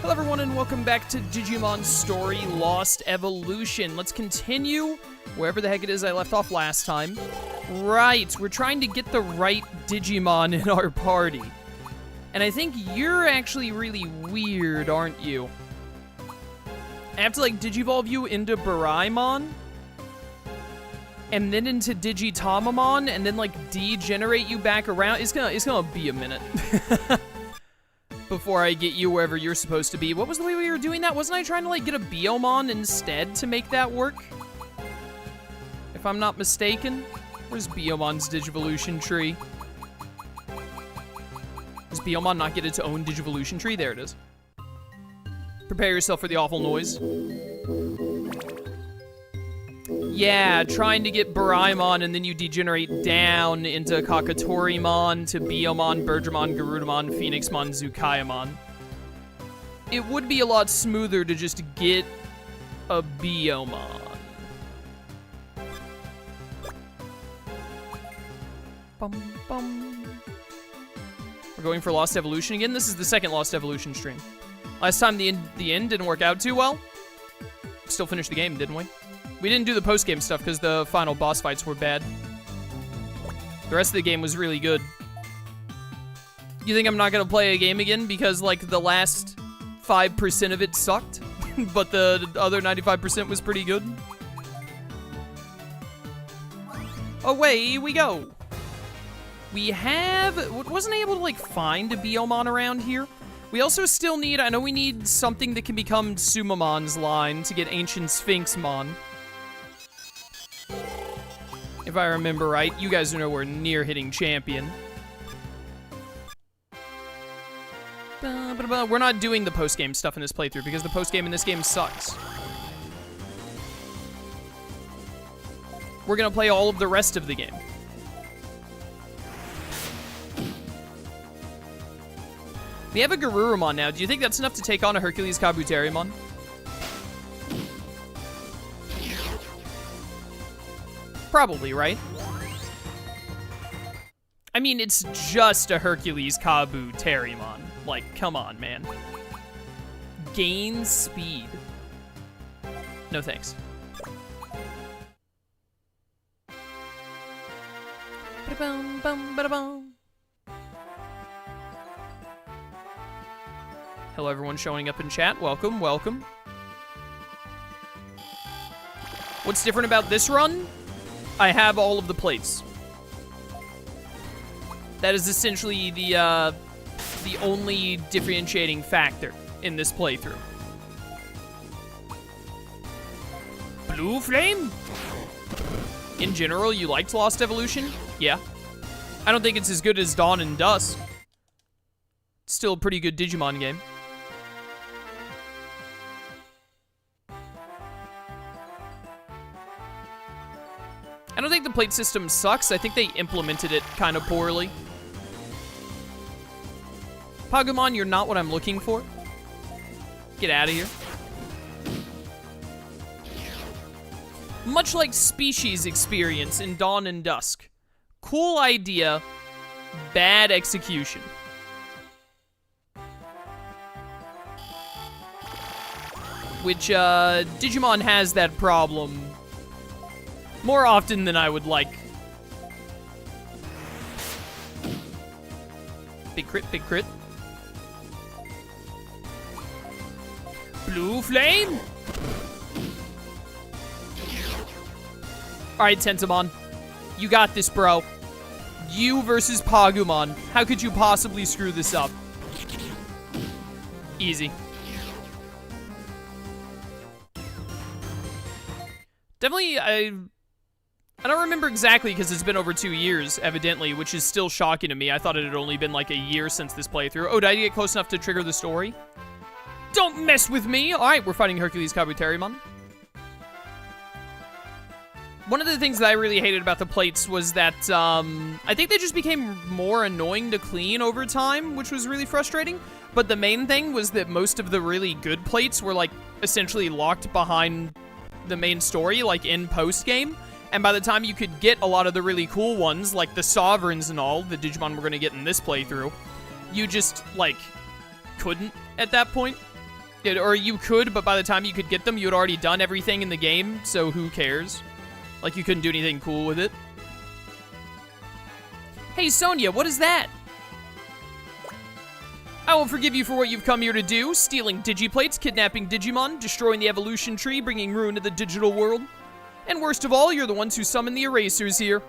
Hello everyone and welcome back to Digimon Story Lost Evolution. Let's continue wherever the heck it is I left off last time. Right, we're trying to get the right Digimon in our party. And I think you're actually really weird, aren't you? I have to like Digivolve you into Doraemon, and then into Digitamamon, and then like degenerate you back around. It's gonna be a minute. Before I get you wherever you're supposed to be. What was the way we were doing that? Wasn't I trying to like get a Biomon instead to make that work? If I'm not mistaken. Where's Biomon's Digivolution tree? Does Biomon not get its own Digivolution tree? There it is. Prepare yourself for the awful noise. Yeah, trying to get Doraemon and then you degenerate down into HerculesKabuterimon to Biomon, Birdramon, Garudamon, Phoenixmon, Zukaiamon. It would be a lot smoother to just get a Biomon. Bum, bum. We're going for Lost Evolution again. This is the second Lost Evolution stream. Last time the end didn't work out too well. Still finished the game, didn't we? We didn't do the post-game stuff because the final boss fights were bad. The rest of the game was really good. You think I'm not gonna play a game again because, like, the last 5% of it sucked, but the other 95% was pretty good? Away we go! We wasn't able to, like, find a Biomon around here. We also still need, I know we need something that can become Sumamon's line to get Ancient Sphinxmon. If I remember right, you guys are nowhere near hitting champion. We're not doing the post-game stuff in this playthrough because the post-game in this game sucks. We're gonna play all of the rest of the game. We have a Garurumon now. Do you think that's enough to take on a HerculesKabuterimon? Probably, right? I mean, it's just a HerculesKabuterimon. Like, come on, man. Gain speed. No thanks. Ba-da-bum, bum, ba-da-bum. Hello, everyone showing up in chat. Welcome, welcome. What's different about this run? I have all of the plates. That is essentially the only differentiating factor in this playthrough. Blue Flame? In general, you liked Lost Evolution? Yeah. I don't think it's as good as Dawn and Dusk. It's still a pretty good Digimon game. I don't think the plate system sucks. I think they implemented it kind of poorly. Pagumon, you're not what I'm looking for. Get out of here. Much like Species Experience in Dawn and Dusk. Cool idea, bad execution. Which, Digimon has that problem more often than I would like. Big crit, big crit. Blue Flame? Alright, Tentamon. You got this, bro. You versus Pagumon. How could you possibly screw this up? Easy. Definitely, I don't remember exactly because it's been over 2 years, evidently, which is still shocking to me. I thought it had only been like a year since this playthrough. Oh, did I get close enough to trigger the story? Don't mess with me! Alright, we're fighting HerculesKabuterimon. One of the things that I really hated about the plates was that, I think they just became more annoying to clean over time, which was really frustrating. But the main thing was that most of the really good plates were, like, essentially locked behind the main story, like, in post-game. And by the time you could get a lot of the really cool ones, like the Sovereigns and all, the Digimon we're going to get in this playthrough, you just, like, couldn't at that point. Or you could, but by the time you could get them, you had already done everything in the game, so who cares? Like, you couldn't do anything cool with it. Hey, Sonia, what is that? I won't forgive you for what you've come here to do. Stealing Digiplates, kidnapping Digimon, destroying the evolution tree, bringing ruin to the digital world. And worst of all, you're the ones who summon the erasers here.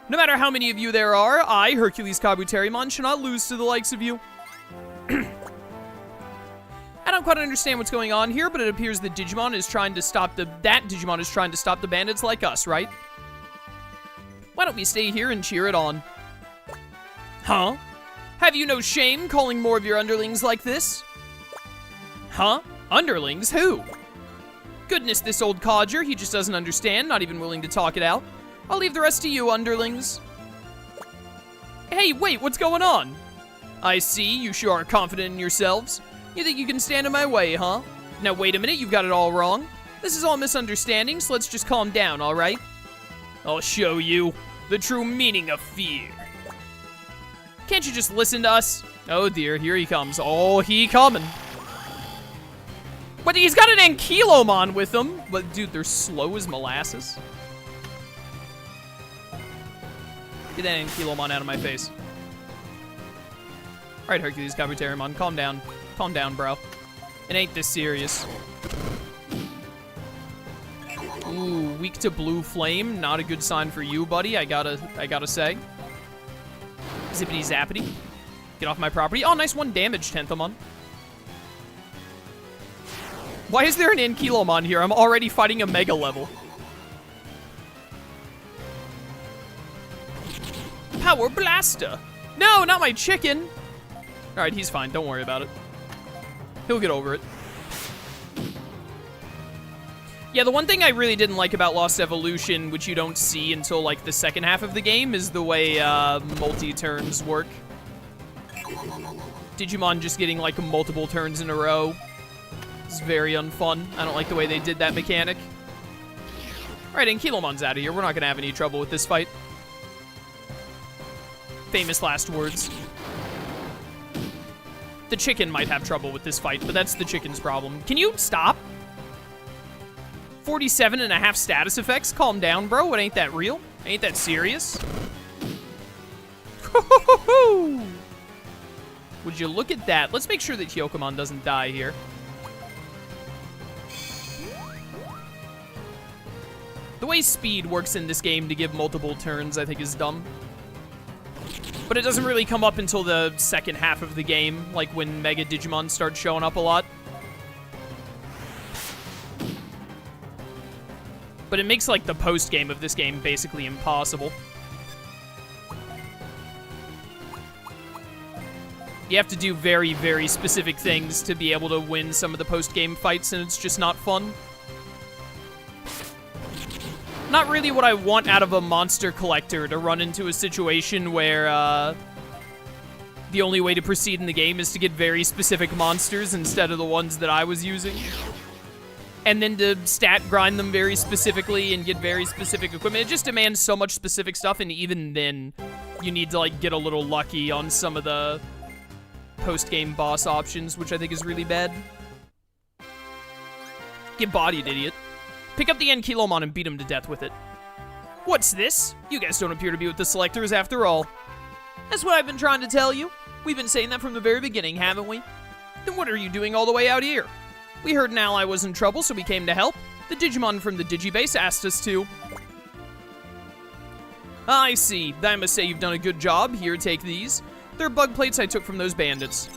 No matter how many of you there are, I, HerculesKabuterimon, shall not lose to the likes of you. I don't quite understand what's going on here, but it appears that Digimon is trying to stop the bandits like us, right? Why don't we stay here and cheer it on? Huh? Have you no shame calling more of your underlings like this? Huh? Underlings? Who? Goodness, this old codger, he just doesn't understand, not even willing to talk it out. I'll leave the rest to you, underlings. Hey, wait, what's going on? I see, you sure are confident in yourselves. You think you can stand in my way, huh? Now wait a minute, you've got it all wrong. This is all misunderstanding, so let's just calm down, alright? I'll show you the true meaning of fear. Can't you just listen to us? Oh dear, here he comes. Oh, he coming. But he's got an Ankylomon with him. But dude, they're slow as molasses. Get that Ankylomon out of my face. Alright, HerculesKabuterimon, calm down. Calm down, bro. It ain't this serious. Ooh, weak to blue flame. Not a good sign for you, buddy. I gotta say. Zippity zappity. Get off my property. Oh, nice 1 damage, Tenthamon. Why is there an Ankylomon here? I'm already fighting a Mega level. Power Blaster. No, not my chicken. Alright, he's fine. Don't worry about it. He'll get over it. Yeah, the one thing I really didn't like about Lost Evolution, which you don't see until, like, the second half of the game, is the way, multi-turns work. Digimon just getting, like, multiple turns in a row. It's very unfun. I don't like the way they did that mechanic. Alright, Ankylomon's out of here. We're not gonna have any trouble with this fight. Famous last words. The chicken might have trouble with this fight, but that's the chicken's problem. Can you stop? 47.5 status effects? Calm down, bro. It ain't that real. Ain't that serious? Would you look at that? Let's make sure that Hyokomon doesn't die here. The way speed works in this game to give multiple turns, I think, is dumb. But it doesn't really come up until the second half of the game, like when Mega Digimon start showing up a lot. But it makes, like, the post-game of this game basically impossible. You have to do very, very specific things to be able to win some of the post-game fights, and it's just not fun. Not really what I want out of a monster collector, to run into a situation where, the only way to proceed in the game is to get very specific monsters instead of the ones that I was using. And then to stat grind them very specifically and get very specific equipment. It just demands so much specific stuff, and even then, you need to, like, get a little lucky on some of the post-game boss options, which I think is really bad. Get bodied, idiot. Pick up the Ankylomon and beat him to death with it. What's this? You guys don't appear to be with the Selectors after all. That's what I've been trying to tell you. We've been saying that from the very beginning, haven't we? Then what are you doing all the way out here? We heard an ally was in trouble, so we came to help. The Digimon from the Digibase asked us to. I see. I must say you've done a good job. Here, take these. They're bug plates I took from those bandits.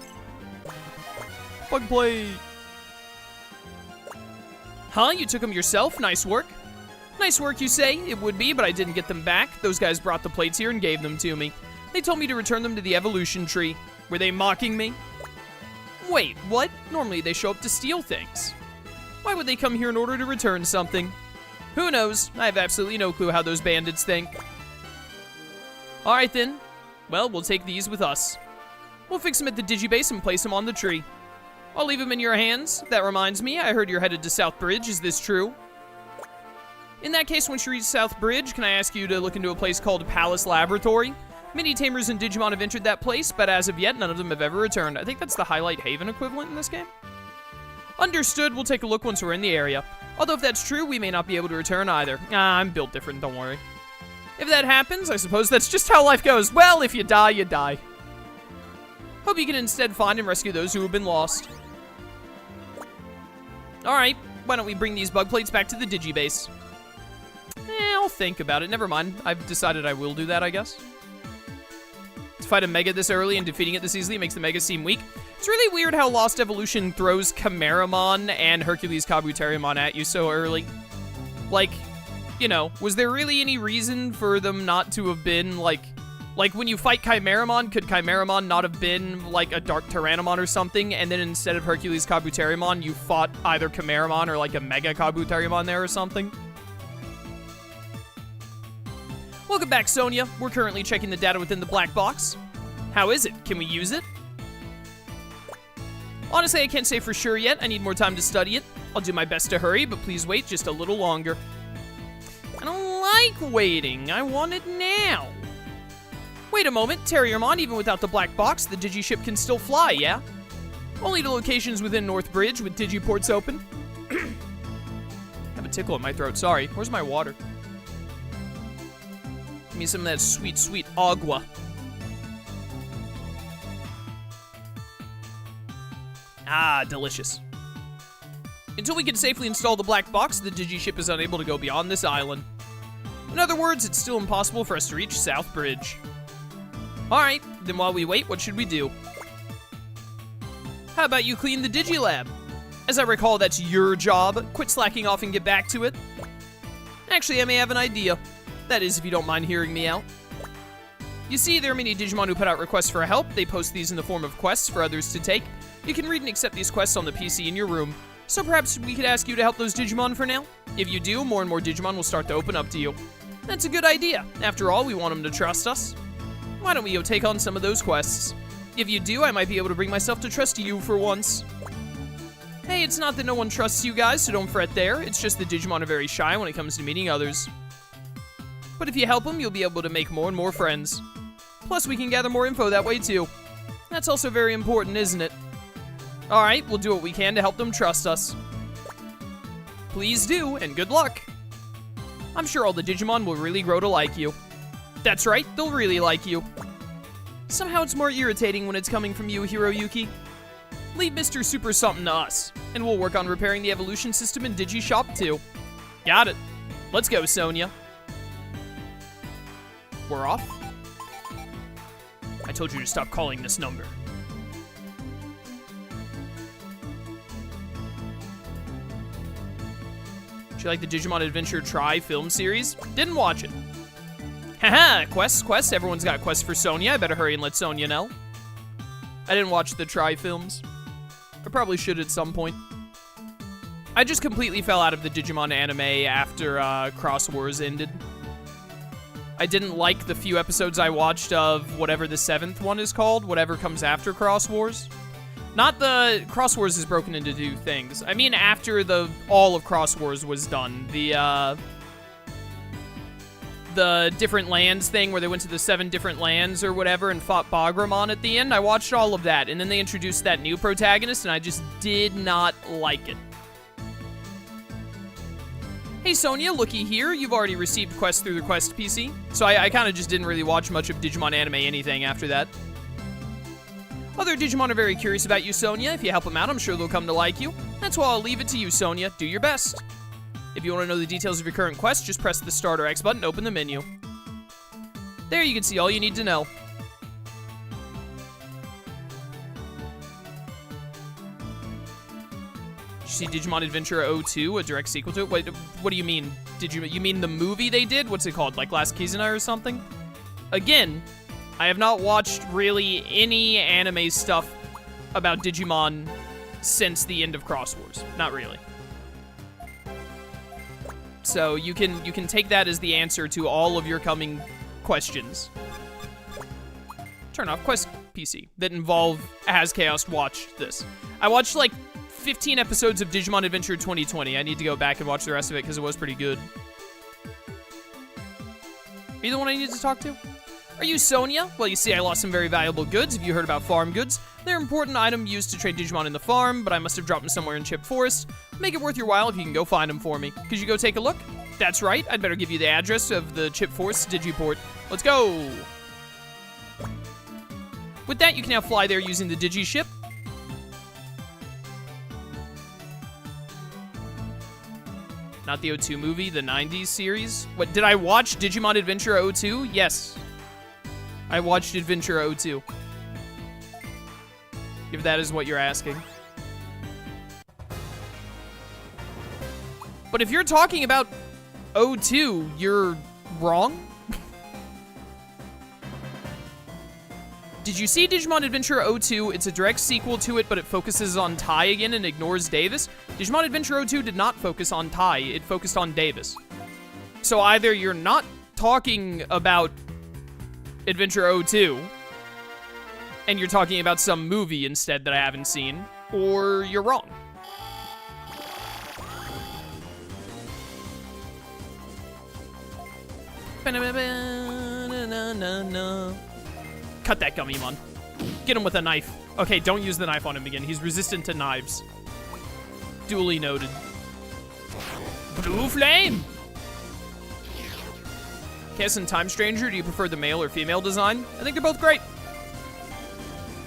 Bug plate. Huh? You took them yourself? Nice work. Nice work, you say? It would be, but I didn't get them back. Those guys brought the plates here and gave them to me. They told me to return them to the evolution tree. Were they mocking me? Wait, what? Normally they show up to steal things. Why would they come here in order to return something? Who knows? I have absolutely no clue how those bandits think. Alright then. Well, we'll take these with us. We'll fix them at the Digibase and place them on the tree. I'll leave them in your hands. That reminds me, I heard you're headed to South Bridge. Is this true? In that case, once you reach South Bridge, can I ask you to look into a place called Palace Laboratory? Many Tamers and Digimon have entered that place, but as of yet, none of them have ever returned. I think that's the Highlight Haven equivalent in this game. Understood, we'll take a look once we're in the area. Although if that's true, we may not be able to return either. I'm built different, don't worry. If that happens, I suppose that's just how life goes. Well, if you die, you die. Hope you can instead find and rescue those who have been lost. Alright, why don't we bring these bug plates back to the Digibase? I'll think about it. Never mind. I've decided I will do that, I guess. To fight a Mega this early and defeating it this easily makes the Mega seem weak. It's really weird how Lost Evolution throws Kabuterimon and HerculesKabuterimon at you so early. Like, you know, was there really any reason for them not to have been, like when you fight Chimeramon, could Chimeramon not have been, like, a Dark Tyrannomon or something, and then instead of HerculesKabuterimon, you fought either Chimeramon or, like, a Mega Kabuterimon there or something? Welcome back, Sonia. We're currently checking the data within the black box. How is it? Can we use it? Honestly, I can't say for sure yet. I need more time to study it. I'll do my best to hurry, but please wait just a little longer. I don't like waiting. I want it now. Wait a moment, Terriermon, even without the black box, the Digiship can still fly, yeah? Only to locations within North Bridge with Digiports open. I have a tickle in my throat, sorry. Where's my water? Give me some of that sweet, sweet agua. Ah, delicious. Until we can safely install the black box, the Digiship is unable to go beyond this island. In other words, it's still impossible for us to reach South Bridge. Alright, then while we wait, what should we do? How about you clean the Digilab? As I recall, that's your job. Quit slacking off and get back to it. Actually, I may have an idea. That is, if you don't mind hearing me out. You see, there are many Digimon who put out requests for help. They post these in the form of quests for others to take. You can read and accept these quests on the PC in your room. So perhaps we could ask you to help those Digimon for now? If you do, more and more Digimon will start to open up to you. That's a good idea. After all, we want them to trust us. Why don't we go take on some of those quests? If you do, I might be able to bring myself to trust you for once. Hey, it's not that no one trusts you guys, so don't fret there. It's just the Digimon are very shy when it comes to meeting others. But if you help them, you'll be able to make more and more friends. Plus, we can gather more info that way too. That's also very important, isn't it? Alright, we'll do what we can to help them trust us. Please do, and good luck. I'm sure all the Digimon will really grow to like you. That's right, they'll really like you. Somehow it's more irritating when it's coming from you, Hiroyuki. Leave Mr. Super Something to us, and we'll work on repairing the evolution system in Digishop too. Got it. Let's go, Sonia. We're off? I told you to stop calling this number. Do you like the Digimon Adventure Try film series? Didn't watch it. Haha, quests. Everyone's got quests for Sonia. I better hurry and let Sonia know. I didn't watch the Try films. I probably should at some point. I just completely fell out of the Digimon anime after Cross Wars ended. I didn't like the few episodes I watched of whatever the 7th one is called, whatever comes after Cross Wars. Not the Cross Wars is broken into two things. I mean, after all of Cross Wars was done, the different lands thing where they went to the 7 different lands or whatever and fought Bagramon at the end. I watched all of that, and then they introduced that new protagonist, and I just did not like it. Hey Sonia, looky here. You've already received quests through the Quest PC, so I kind of just didn't really watch much of Digimon anime anything after that. Other Digimon are very curious about you, Sonia. If you help them out, I'm sure they'll come to like you. That's why I'll leave it to you, Sonia. Do your best. If you want to know the details of your current quest, just press the Start or X button and open the menu. There you can see all you need to know. Did you see Digimon Adventure 02, a direct sequel to it? Wait, what do you mean? You mean the movie they did? What's it called? Like Last Kizuna or something? Again, I have not watched really any anime stuff about Digimon since the end of Cross Wars. Not really. So you can take that as the answer to all of your coming questions. Turn off Quest PC that involve Has Chaos watched this. I watched like 15 episodes of Digimon Adventure 2020. I need to go back and watch the rest of it because it was pretty good. Are you the one I need to talk to? Are you Sonia? Well, you see, I lost some very valuable goods. Have you heard about farm goods? They're an important item used to trade Digimon in the farm, but I must have dropped them somewhere in Chip Forest. Make it worth your while if you can go find them for me. Could you go take a look? That's right. I'd better give you the address of the Chip Forest Digiport. Let's go! With that, you can now fly there using the Digi-ship. Not the O2 movie, the 90s series. What, did I watch Digimon Adventure 02? Yes. I watched Adventure 02. If that is what you're asking. But if you're talking about 02, you're wrong. Did you see Digimon Adventure 02? It's a direct sequel to it, but it focuses on Tai again and ignores Davis. Digimon Adventure 02 did not focus on Tai, it focused on Davis. So either you're not talking about Adventure 02, and you're talking about some movie instead that I haven't seen, or you're wrong. Cut that Gummymon. Get him with a knife. Okay, don't use the knife on him again. He's resistant to knives. Duly noted. Blue Flame! Kiss and Time Stranger, do you prefer the male or female design? I think they're both great.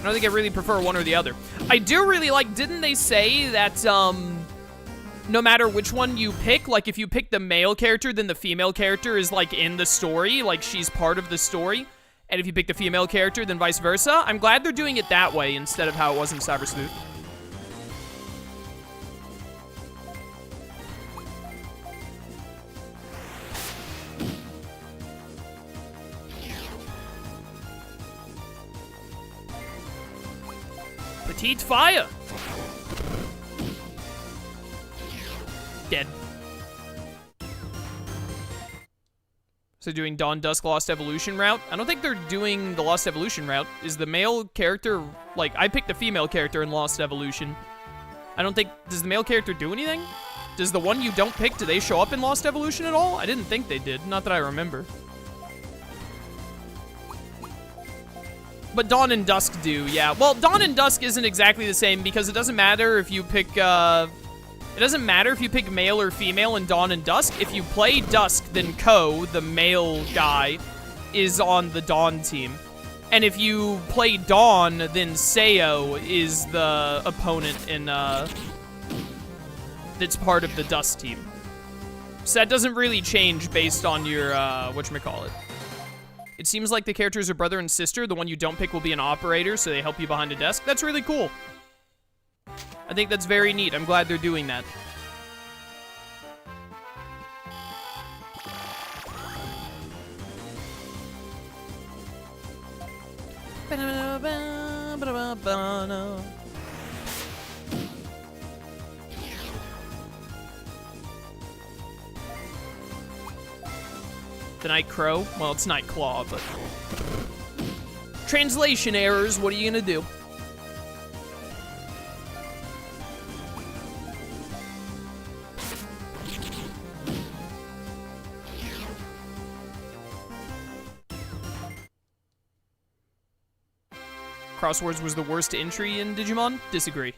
I don't think I really prefer one or the other. I do really like, didn't they say that, no matter which one you pick, like if you pick the male character, then the female character is like in the story, like she's part of the story. And if you pick the female character, then vice versa. I'm glad they're doing it that way instead of how it was in Cyber Sleuth. Petite Fire! Dead. So doing Dawn Dusk Lost Evolution route? I don't think they're doing the Lost Evolution route. Is the male character, like, I picked the female character in Lost Evolution. I don't think, does the male character do anything? Does the one you don't pick, do they show up in Lost Evolution at all? I didn't think they did, not that I remember. But Dawn and Dusk do, yeah. Well, Dawn and Dusk isn't exactly the same because it doesn't matter if you pick, it doesn't matter if you pick male or female in Dawn and Dusk. If you play Dusk, then Ko, the male guy, is on the Dawn team. And if you play Dawn, then Seo is the opponent in, that's part of the Dusk team. So that doesn't really change based on your, whatchamacallit. It seems like the characters are brother and sister. The one you don't pick will be an operator, so they help you behind a desk. That's really cool. I think that's very neat. I'm glad they're doing that. The Night Crow? Well, it's Night Claw, but... Translation errors, what are you gonna do? Crosswords was the worst entry in Digimon? Disagree.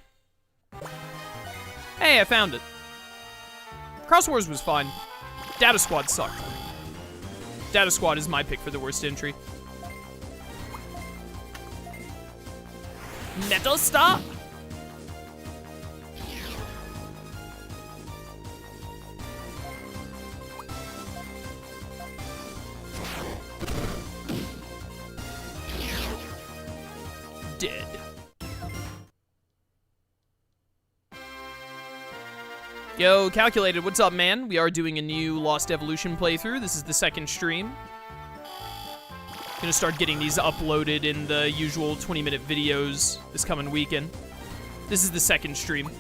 Hey, I found it. Crosswords was fine. Data Squad sucked. Data Squad is my pick for the worst entry. Metal Star? Dead. Yo, Calculated, what's up, man? We are doing a new Lost Evolution playthrough. This is the second stream. Gonna start getting these uploaded in the usual 20-minute videos this coming weekend. This is the second stream.